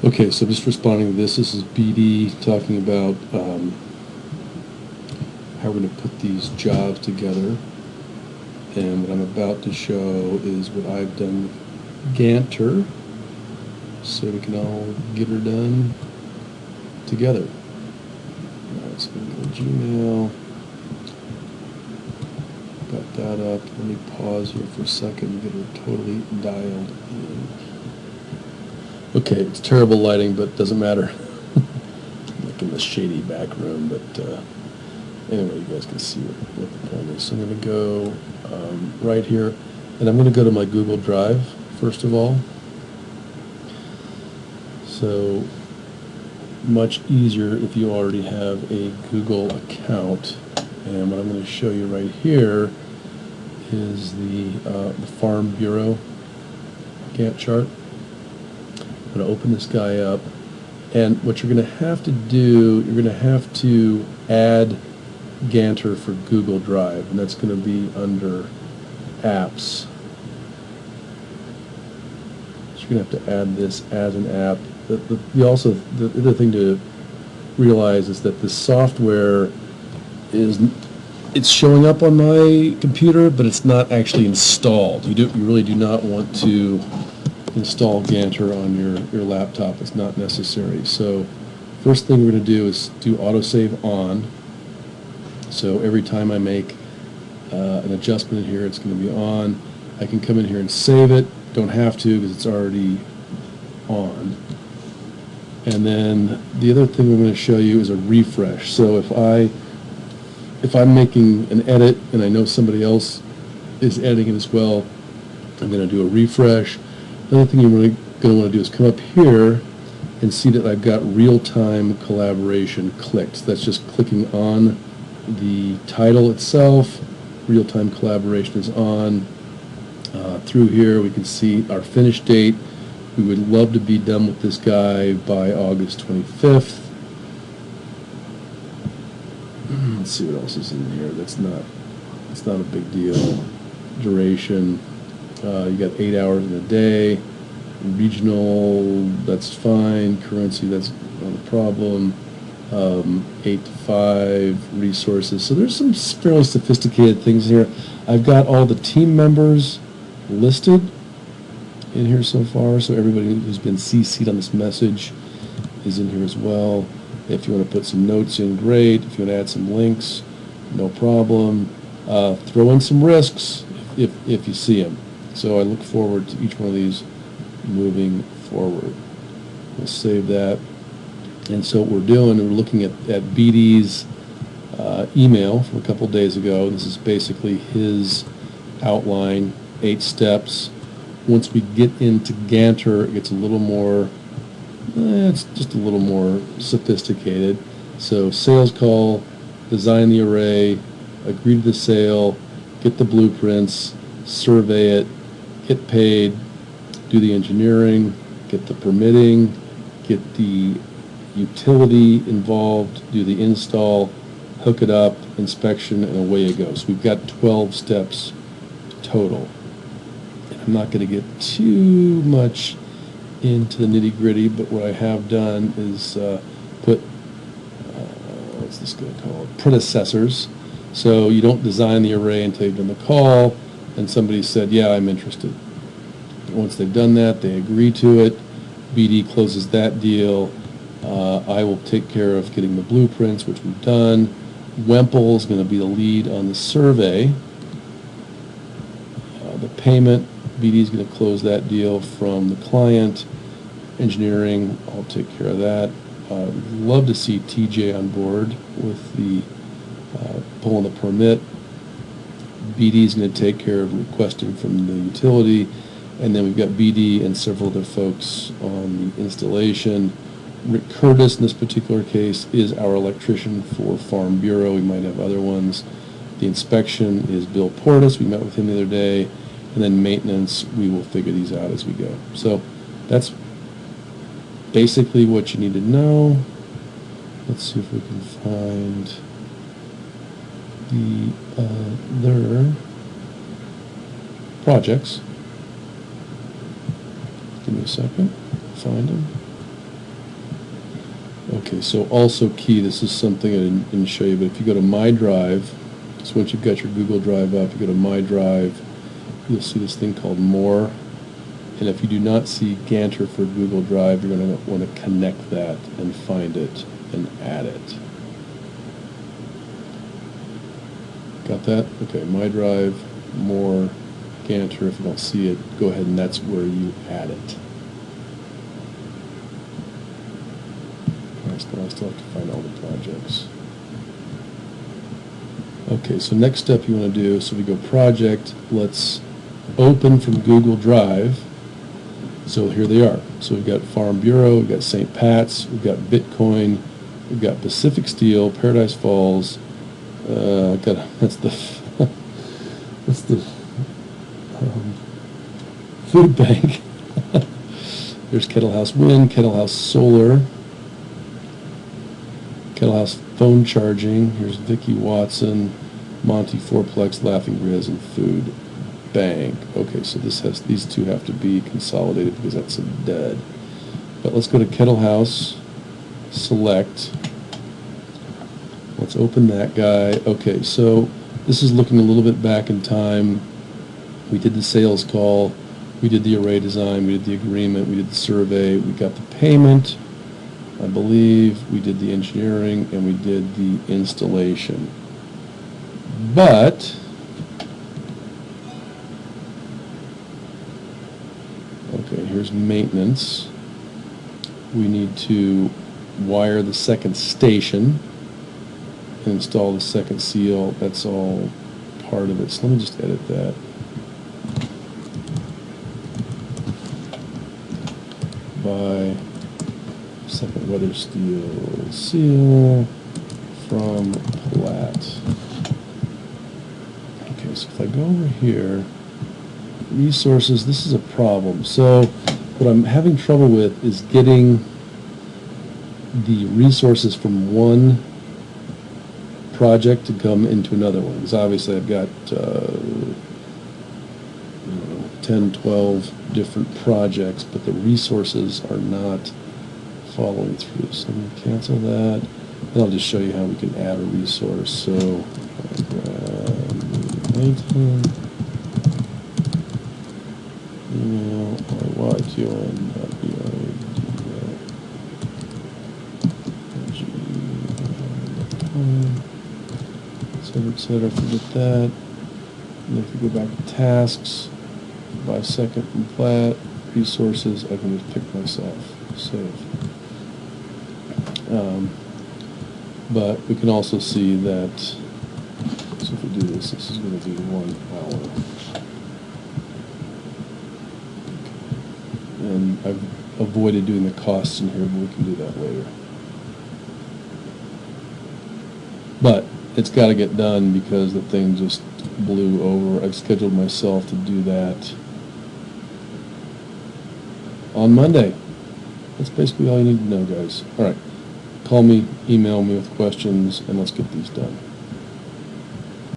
Okay, so just responding to this. This is BD talking about how we're going to put these jobs together. And what I'm about to show is what I've done with Gantter, so we can all get her done together. All right, so we're going to go to Gmail. Got that up. Let me pause here for a second and get her totally dialed in. Okay, it's terrible lighting, but it doesn't matter. Like in the shady back room, but anyway, you guys can see what the point is. So I'm going to go right here, and I'm going to go to my Google Drive first of all. So much easier if you already have a Google account. And what I'm going to show you right here is the Farm Bureau Gantt chart. I'm going to open this guy up, and what you're going to have to do, you're going to have to add Gantter for Google Drive, and that's going to be under Apps. So you're going to have to add this as an app. The other thing to realize is that this software it's showing up on my computer, but it's not actually installed. You really do not want to install Gantter on your laptop. It's not necessary. So first thing we're going to do is do autosave on. So every time I make an adjustment in here, it's going to be on. I can come in here and save it. Don't have to because it's already on. And then the other thing we're going to show you is a refresh. So if I'm making an edit and I know somebody else is editing it as well, I'm going to do a refresh. Another thing you're really going to want to do is come up here and see that I've got real-time collaboration clicked. So that's just clicking on the title itself. Real-time collaboration is on. Through here we can see our finish date. We would love to be done with this guy by August 25th. Let's see what else is in here. It's not a big deal. Duration. You got 8 hours in a day. Regional, that's fine. Currency, that's not a problem. 8 to 5 resources. So there's some fairly sophisticated things here. I've got all the team members listed in here so far. So everybody who's been CC'd on this message is in here as well. If you want to put some notes in, great. If you want to add some links, no problem. Throw in some risks if you see them. So I look forward to each one of these moving forward. We'll save that. And so what we're doing, we're looking at BD's email from a couple days ago. This is basically his outline, 8 steps. Once we get into Gantter, it gets a little more, it's just a little more sophisticated. So sales call, design the array, agree to the sale, get the blueprints, survey it, get paid, do the engineering, get the permitting, get the utility involved, do the install, hook it up, inspection, and away it goes. We've got 12 steps total. And I'm not going to get too much into the nitty-gritty, but what I have done is put, what's this guy called? Predecessors. So you don't design the array until you've done the call, and somebody said, yeah, I'm interested. Once they've done that, they agree to it. BD closes that deal. I will take care of getting the blueprints, which we've done. Wempel is going to be the lead on the survey. The payment, BD is going to close that deal from the client. Engineering, I'll take care of that. Love to see TJ on board with the pulling the permit. BD is going to take care of requesting from the utility, and then we've got BD and several other folks on the installation. Rick Curtis, in this particular case, is our electrician for Farm Bureau. We might have other ones. The inspection is Bill Portis. We met with him the other day. And then maintenance, we will figure these out as we go. So that's basically what you need to know. Let's see if we can find the other projects. Give me a second. Find them. Okay, so also key, this is something I didn't show you, but if you go to My Drive, so once you've got your Google Drive up, you go to My Drive, you'll see this thing called More. And if you do not see Gantter for Google Drive, you're going to want to connect that and find it and add it. Got that? Okay, My Drive, More, Gantter. If you don't see it, go ahead and that's where you add it. I still have to find all the projects. Okay, so next step you want to do, so we go project, let's open from Google Drive. So here they are. So we've got Farm Bureau, we've got St. Pat's, we've got Bitcoin, we've got Pacific Steel, Paradise Falls. That's the food bank. There's Kettle House Wind, Kettle House Solar, Kettle House Phone Charging. Here's Vicky Watson, Monty Fourplex, Laughing Grizz, and Food Bank. Okay, so these two have to be consolidated because that's a dud. But let's go to Kettle House, select. Let's open that guy. Okay, so this is looking a little bit back in time. We did the sales call, we did the array design, we did the agreement, we did the survey, we got the payment, I believe, we did the engineering, and we did the installation. But okay, here's maintenance. We need to wire the second station, install the second seal. That's all part of it. So let me just edit that. By second weather steel seal from Platt. Okay, so if I go over here, resources, this is a problem. So what I'm having trouble with is getting the resources from one project to come into another one, because obviously I've got 10, 12 different projects, but the resources are not following through. So I'm going to cancel that, and I'll just show you how we can add a resource. So maintenance, email, etc. Forget that. And if we go back to tasks, by second and Platt, resources, I can just pick myself, save. But we can also see that, so if we do this, this is going to be 1 hour. Okay. And I've avoided doing the costs in here, but we can do that later. But it's got to get done because the thing just blew over. I've scheduled myself to do that on Monday. That's basically all you need to know, guys. All right. Call me, email me with questions, and let's get these done.